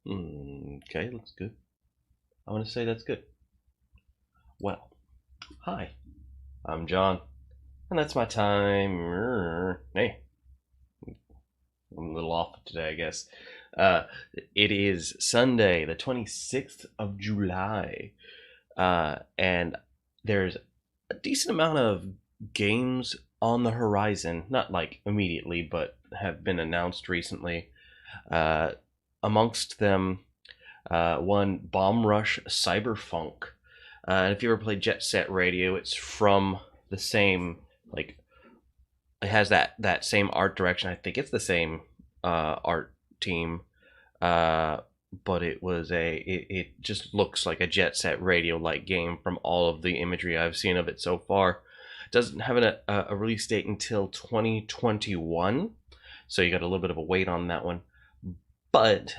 Okay, looks good. I want to say that's good. Well, hi, I'm John, and that's my time. Hey, I'm a little off today, I guess. Uh, it is Sunday, the 26th of July, and there's a decent amount of games on the horizon. Not like immediately, but have been announced recently. Uh, Amongst them, one Bomb Rush Cyberfunk. And if you ever played Jet Set Radio, it's from the same like it has that same art direction. I think it's the same art team, uh, but it just looks like a Jet Set Radio like game from all of the imagery I've seen of it so far. It doesn't have a release date until 2021, so you got a little bit of a wait on that one. But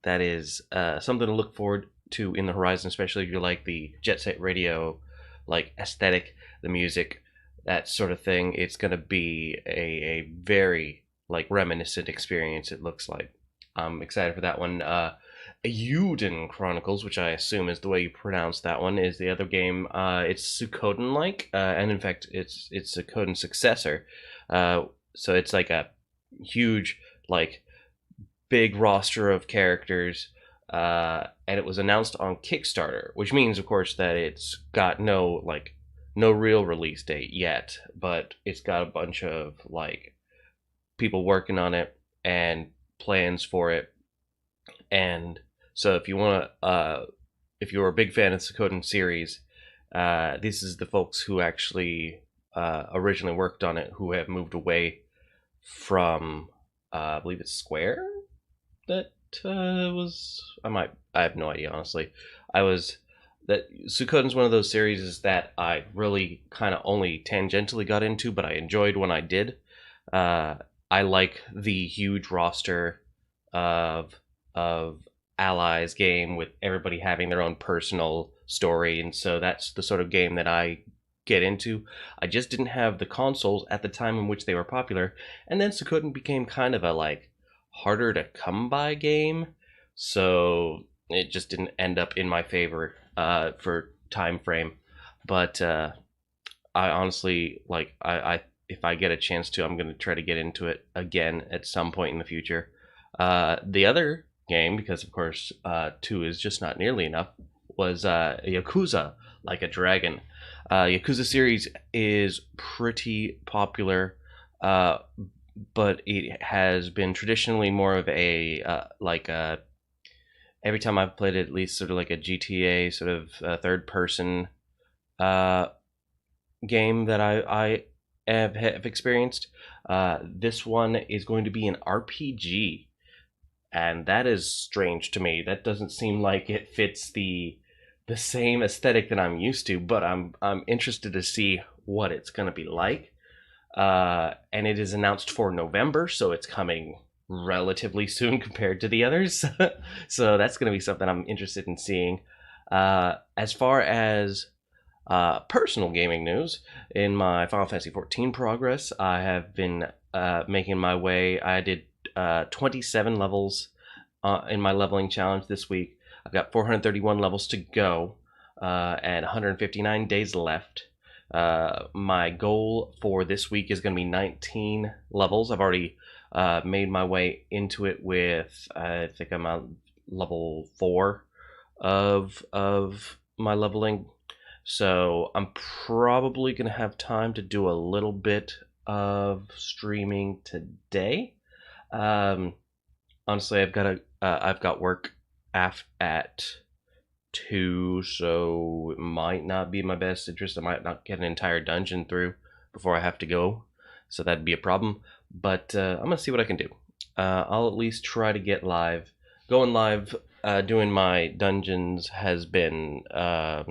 that is something to look forward to in the horizon, especially if you like the Jet Set Radio like aesthetic, the music, that sort of thing. It's going to be a very like reminiscent experience. It looks like. I'm excited for that one. Euden Chronicles, which I assume is the way you pronounce that one, is the other game. It's Suikoden like, and in fact, it's Suikoden's successor. So it's like a huge like big roster of characters, and it was announced on Kickstarter, which means, of course, that it's got no real release date yet, but it's got a bunch of like people working on it and plans for it. And so, if you're a big fan of the Suikoden series, this is the folks who actually originally worked on it, who have moved away from, I believe it's Square that was I have no idea, honestly. I was that Suikoden's one of those series that I really kind of only tangentially got into, but I enjoyed when I did. Uh, I like the huge roster of of allies game with everybody having their own personal story, and so that's the sort of game that I get into. I just didn't have the consoles at the time in which they were popular, and then Suikoden became kind of a like harder to come by game, so it just didn't end up in my favor for time frame. But I honestly like I if I get a chance to, I'm gonna try to get into it again at some point in the future. The other game, because of course two is just not nearly enough, was Yakuza Like a Dragon. Yakuza series is pretty popular, uh, but it has been traditionally more of a every time I've played it, at least sort of like a GTA sort of third person uh, game that I have experienced. This one is going to be an RPG, and that is strange to me. That doesn't seem like it fits the same aesthetic that I'm used to, but I'm interested to see what it's going to be like. And it is announced for November, so it's coming relatively soon compared to the others. So that's going to be something I'm interested in seeing. As far as personal gaming news, in my Final Fantasy XIV progress, I have been making my way. I did 27 levels in my leveling challenge this week. I've got 431 levels to go and 159 days left. My goal for this week is going to be 19 levels. I've already made my way into it with, I think I'm at level 4 of my leveling. So I'm probably going to have time to do a little bit of streaming today. Um, Honestly, I've got work at 2, so it might not be in my best interest. I might not get an entire dungeon through before I have to go, so that'd be a problem. But I'm gonna see what I can do. I'll at least try to get live. Going live, doing my dungeons has been, I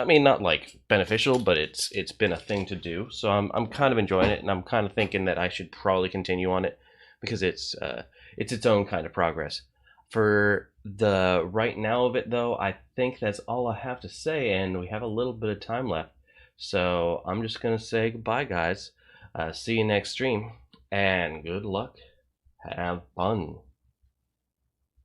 mean, not like beneficial, but it's been a thing to do. So I'm kind of enjoying it, and I'm kind of thinking that I should probably continue on it because it's its own kind of progress. For the right now of it, though, I think that's all I have to say, and we have a little bit of time left. So I'm just gonna say goodbye, guys. See you next stream, and good luck. Have fun.